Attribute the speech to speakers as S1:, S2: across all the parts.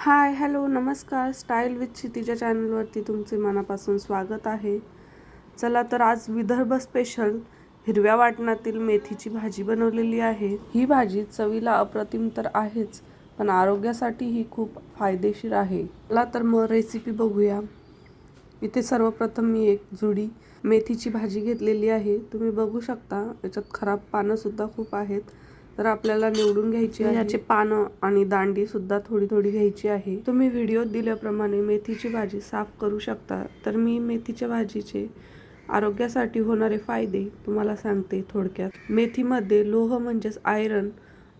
S1: Hi hello नमस्कार. Style with Kshitija चॅनलवरती तुमचे मनापासून स्वागत आहे. चला तर आज विदर्भ स्पेशल हिरव्या वाटणातील मेथीची भाजी बनवलेली आहे. ही भाजी चवीला अप्रतिम तर आहेच, पण आरोग्यासाठीही खूप फायदेशीर आहे. चला तर मग रेसिपी बघूया. इथे सर्वप्रथम मी एक जुडी मेथीची भाजी घेतलेली आहे. तुम्ही बघू शकता याच्यात खराब पानं सुद्धा खूप आहेत, तर आपल्याला निवडून घ्यायची आहे. याचे पानं आणि दांडी सुद्धा थोडी थोडी घ्यायची आहे. तुम्ही व्हिडिओत दिल्याप्रमाणे मेथीची भाजी साफ करू शकता. तर मी मेथीच्या भाजीचे आरोग्यासाठी होणारे फायदे तुम्हाला सांगते थोडक्यात. मेथीमध्ये लोह म्हणजेच आयरन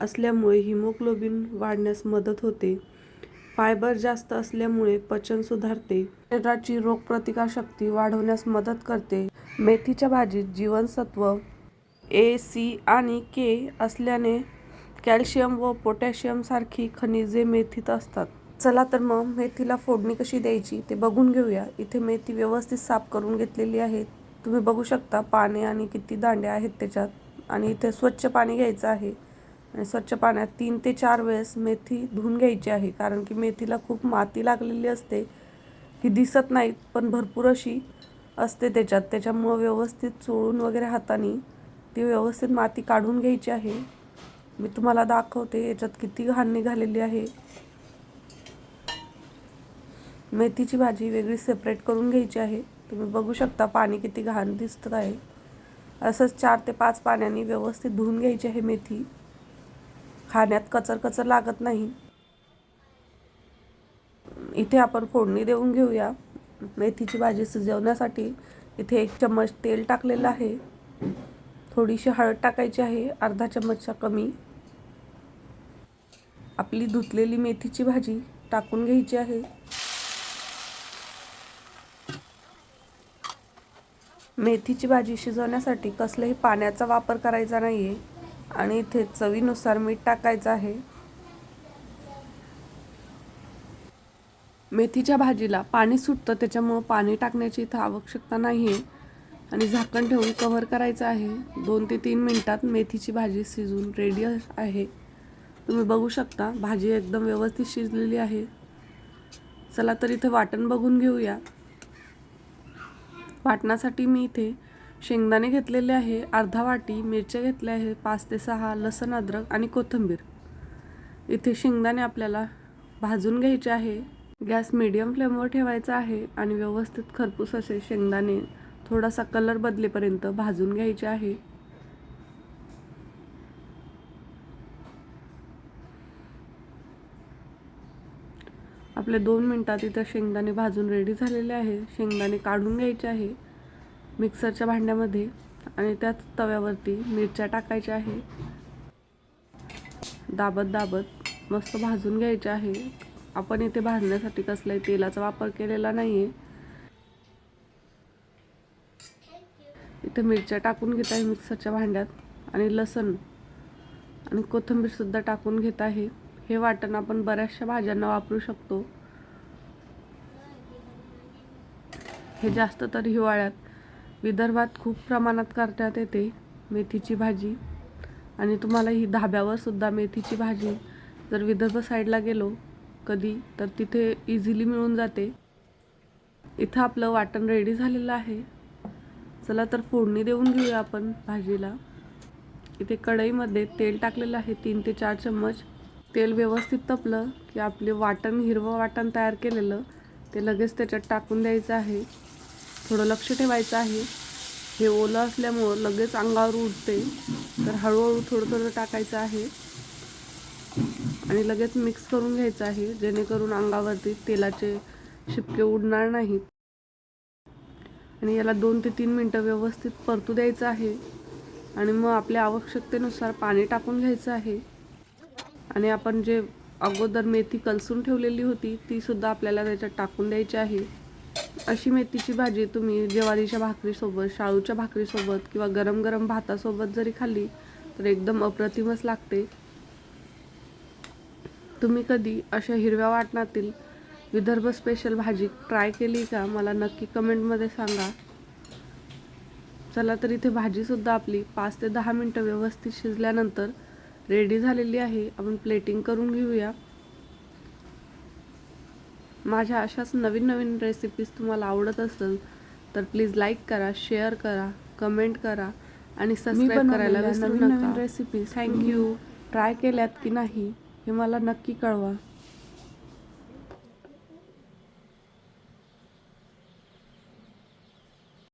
S1: असल्यामुळे हिमोग्लोबिन वाढण्यास मदत होते. फायबर जास्त असल्यामुळे पचन सुधारते. शरीराची रोगप्रतिकारशक्ती वाढवण्यास मदत करते. मेथीच्या भाजीत जीवनसत्व ए, सी आणि के असल्याने कॅल्शियम व पोटॅशियम सारखी खनिजे मेथीत असतात. चला तर मग मेथीला फोडणी कशी द्यायची ते बघून घेऊया. इथे मेथी व्यवस्थित साफ करून घेतलेली आहे. तुम्ही बघू शकता पाने आणि किती दांड्या आहेत त्याच्यात. आणि इथे स्वच्छ पाणी घ्यायचं आहे आणि स्वच्छ पाण्यात 3 ते 4 वेळेस मेथी धुवून घ्यायची आहे, कारण की मेथीला खूप माती लागलेली असते. ही दिसत नाहीत पण भरपूर अशी असते त्याच्यामुळे व्यवस्थित चोळून वगैरे हाताने ती व्यवस्थित माती काढून घ्यायची आहे. मी तुम्हाला दाखवते याच्यात किती घाण निघालेली आहे. मेथीची भाजी वेगळी सेपरेट करून घ्यायची आहे. तुम्ही बघू शकता पाणी किती घाण दिसत आहे. असंच 4 ते 5 पाण्याने व्यवस्थित धुवून घ्यायची आहे मेथी. खाण्यात कचर कचर लागत नाही. इथे आपण फोडणी देऊन घेऊया. मेथीची भाजी शिजवण्यासाठी इथे 1 चम्मच तेल टाकलेलं आहे. थोडीशी हळद टाकायची आहे, अर्धा चम्मचच्या कमी. आपली धुतलेली मेथीची भाजी टाकून घ्यायची आहे. मेथीची भाजी शिजवण्यासाठी कसल्याही पाण्याचा वापर करायचा नाहीये आणि इथे चवीनुसार मीठ टाकायचं आहे. मेथीच्या भाजीला पाणी सुटतं, त्याच्यामुळे पाणी टाकण्याची इथं आवश्यकता नाहीये आणि झाकण ठेवून कव्हर करायचं आहे. 2 ते 3 मिनिटात मेथीची भाजी शिजून रेडी आहे. तुम्ही बघू शकता भाजी एकदम व्यवस्थित शिजलेली आहे. चला तर इथे वाटण बघून घेऊया. वाटणासाठी मी इथे शेंगदाणे घेतलेले आहे, अर्धा वाटी मिरच्या घेतल्या आहे, 5 ते 6 लसूण, अद्रक आणि कोथिंबीर. इथे शेंगदाणे आपल्याला भाजून घ्यायचे आहे. गॅस मीडियम फ्लेमवर ठेवायचा आहे आणि व्यवस्थित खरपूस असे शेंगदाणे थोडासा कलर बदलेपर्यंत भाजून घ्यायचे आहे. आपले 2 मिनिटात इथे शेंगदाणे भाजून रेडी झालेले आहे. शेंगदाणे काढून घ्यायचे आहे मिक्सरच्या भांड्यामध्ये आणि त्याच तव्यावरती मिरच्या टाकायच्या आहे. दाबत दाबत मस्त भाजून घ्यायचे आहे. आपण इथे भाजण्यासाठी कसलाही तेलाचा वापर केलेला नाहीये. इथे मिरच्या टाकून घेत आहे मिक्सरच्या भांड्यात आणि लसूण आणि कोथिंबीर सुद्धा टाकून घेत आहे. हे वाटण आपण बऱ्याचशा भाज्यांना वापरू शकतो. हे जास्त तर हिवाळ्यात विदर्भात खूप प्रमाणात करण्यात येते मेथीची भाजी. आणि तुम्हाला ही धाब्यावर सुद्धा मेथीची भाजी जर विदर्भ साईडला गेलो कधी तर तिथे इझिली मिळून जाते. इथं आपलं वाटण रेडी झालेलं आहे. चला तर फोडणी देऊन घेऊया आपण भाजीला. इथे कढईमध्ये तेल टाकलेलं आहे 3 ते 4 चम्मच. तेल व्यवस्थित तपलं की आपले वाटण, हिरवं वाटण तयार केलेलं ते लगेच त्याच्यात टाकून द्यायचं आहे. थोडं लक्ष ठेवायचं आहे. हे ओलं असल्यामुळं लगेच अंगावर उडते, तर हळूहळू थोडं थोडं टाकायचं आहे आणि लगेच मिक्स करून घ्यायचं आहे, जेणेकरून अंगावरती तेलाचे शिपके उडणार नाहीत. आणि याला 2 ते 3 मिनटं व्यवस्थित परतू द्यायचं आहे आणि मग आपल्या आवश्यकतेनुसार पाणी टाकून घ्यायचं आहे. आणि आपण जे अगोदर मेथी कलसून ठेवलेली होती ती सुद्धा आपल्याला त्याच्यात टाकून द्यायची आहे. अशी मेथीची भाजी तुम्ही ज्वारीच्या भाकरीसोबत, शाळूच्या भाकरीसोबत किंवा गरम गरम भातासोबत जरी खाल्ली तर एकदम अप्रतिमच लागते. तुम्ही कधी अशा हिरव्या वाटणातील विदर्भ स्पेशल भाजी ट्राय केली का? मला नक्की कमेंटमध्ये सांगा. चला तर इथे भाजीसुद्धा आपली 5 ते 10 मिनटं व्यवस्थित शिजल्यानंतर रेडी झालेली आहे. आपण प्लेटिंग करून घेऊया. माझ्या अशाच नवीन नवीन रेसिपीज तुम्हाला आवडत असेल तर प्लीज लाईक करा, शेअर करा, कमेंट करा आणि सबस्क्राईब करायला विसरू नका.
S2: नवीन रेसिपीज
S1: थँक्यू. ट्राय केल्यात की नाही हे मला नक्की कळवा.